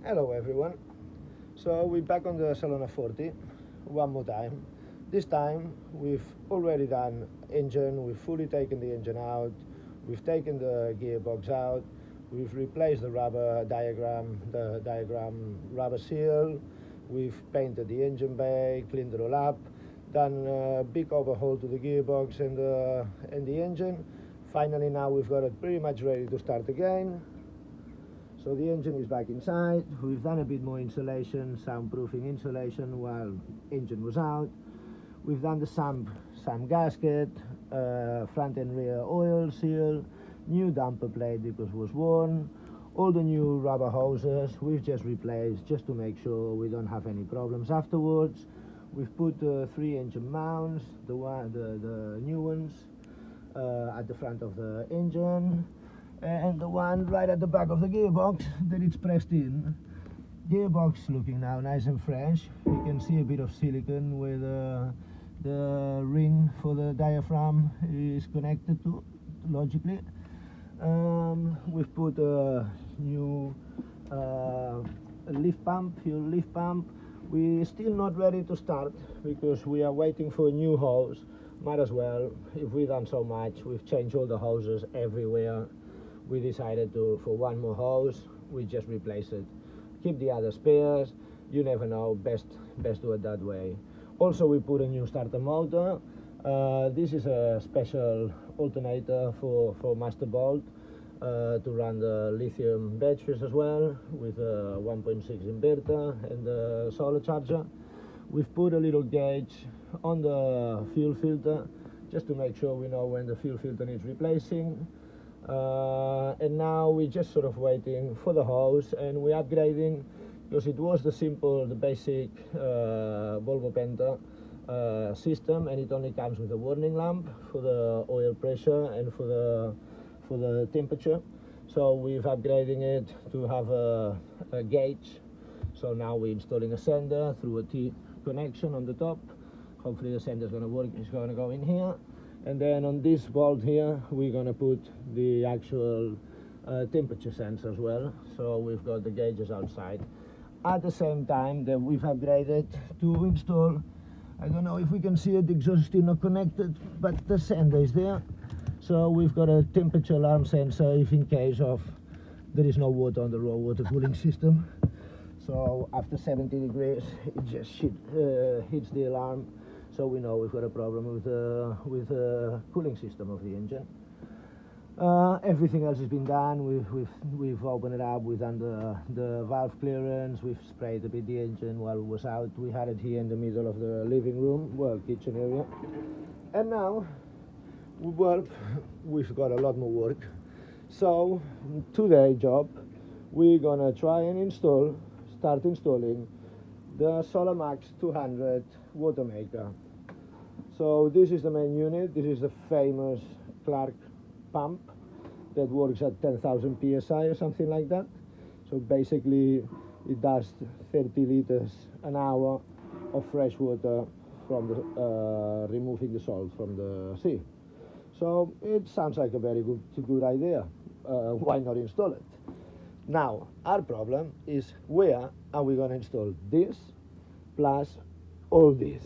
Hello everyone. So we're back on the Salona 40 one more time. This time we've already done engine, we've fully taken the engine out, we've taken the gearbox out, we've replaced the diagram rubber seal, we've painted the engine bay, cleaned it all up, done a big overhaul to the gearbox and the engine. Finally now we've got it pretty much ready to start again. So the engine is back inside. We've done a bit more insulation, soundproofing insulation while engine was out. We've done the SAM gasket, front and rear oil seal, new damper plate because it was worn, all the new rubber hoses we've just replaced just to make sure we don't have any problems afterwards. We've put 3 engine mounts, the new ones at the front of the engine, and the one right at the back of the gearbox that it's pressed in. Gearbox looking now nice and fresh. You can see a bit of silicone where the ring for the diaphragm is connected to, logically. We've put a new lift pump, fuel lift pump. We're still not ready to start because we are waiting for a new hose. Might as well, if we've done so much, we've changed all the hoses everywhere. We decided for one more hose, we just replace it. Keep the other spares, you never know, best do it that way. Also we put a new starter motor. This is a special alternator for master bolt to run the lithium batteries as well, with a 1.6 inverter and a solar charger. We've put a little gauge on the fuel filter just to make sure we know when the fuel filter needs replacing. And now we're just sort of waiting for the hose, and we're upgrading because it was the basic Volvo Penta system, and it only comes with a warning lamp for the oil pressure and for the temperature. So we're upgrading it to have a gauge. So now we're installing a sender through a T connection on the top. Hopefully the sender is going to work. It's going to go in here. And then on this bolt here, we're going to put the actual temperature sensor as well. So we've got the gauges outside. At the same time that we've upgraded to install, I don't know if we can see it, the exhaust is still not connected, but the sender is there. So we've got a temperature alarm sensor if in case of there is no water on the raw water cooling system. So after 70 degrees, it just hits the alarm. So we know we've got a problem with the cooling system of the engine. Everything else has been done. We've opened it up. We've done the valve clearance. We've sprayed a bit the engine while it was out. We had it here in the middle of the living room, well, kitchen area. And now, well, we've got a lot more work. So today's job, we're gonna try and start installing the solarmaax 200 water maker. So this is the main unit. This is the famous Clark pump that works at 10,000 psi or something like that. So basically it does 30 liters an hour of fresh water from removing the salt from the sea. So it sounds like a very good idea. Why not install it? Now our problem is, where are we going to install this plus all this?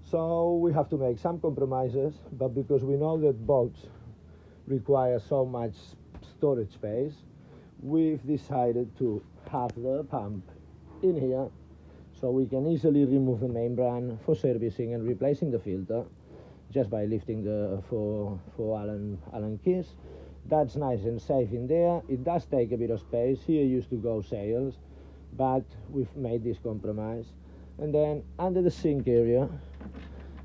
So we have to make some compromises, but because we know that boats require so much storage space, we've decided to have the pump in here so we can easily remove the membrane for servicing and replacing the filter just by lifting the four Allen keys. That's nice and safe in there. It does take a bit of space. Here used to go sails, but we've made this compromise. And then under the sink area,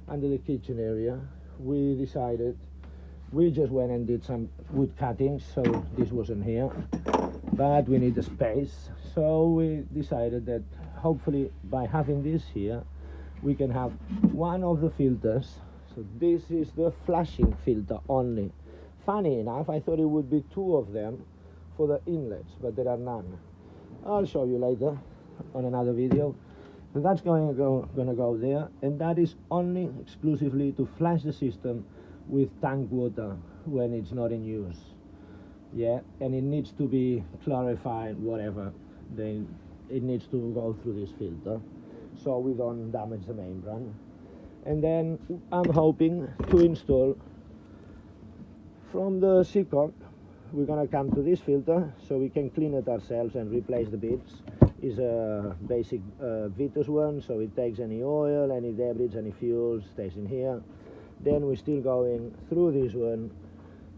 under the kitchen area, we decided, we just went and did some wood cuttings, so this wasn't here, but we need the space. So we decided that hopefully by having this here, we can have one of the filters. So this is the flushing filter only. Funny enough, I thought it would be 2 of them for the inlets, but there are none. I'll show you later on another video. So that's gonna go there, and that is only exclusively to flush the system with tank water when it's not in use. Yeah, and it needs to be clarified, whatever. then it needs to go through this filter, so we don't damage the membrane. And then I'm hoping to install from the seacock. We're gonna come to this filter so we can clean it ourselves and replace the bits. Is a basic Vitus one, so it takes any oil, any debris, any fuel, stays in here. Then we're still going through this one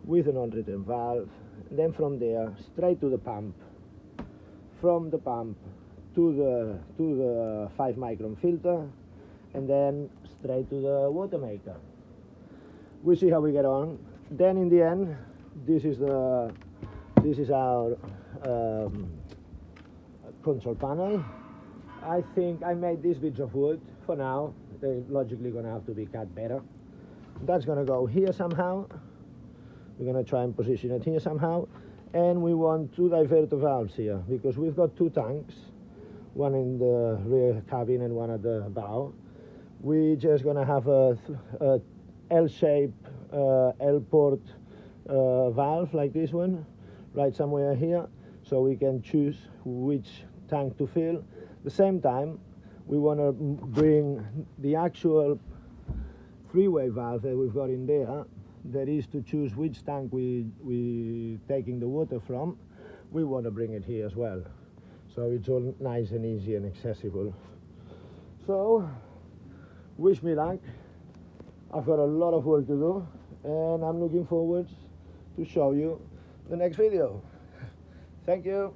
with a non-return valve. Then from there straight to the pump. From the pump to the 5 micron filter, and then straight to the water maker. We see how we get on. Then in the end, this is our control panel. I think I made these bits of wood for now. They're logically gonna have to be cut better. That's gonna go here somehow. We're gonna try and position it here somehow. And we want 2 diverter valves here because we've got 2 tanks, one in the rear cabin and one at the bow. We're just gonna have a L-shape L-port valve like this one, right somewhere here, so we can choose which tank to fill. At the same time, we want to bring the actual 3-way valve that we've got in there, that is to choose which tank we taking the water from. We want to bring it here as well, so it's all nice and easy and accessible. So wish me luck. I've got a lot of work to do, and I'm looking forward to show you the next video. Thank you.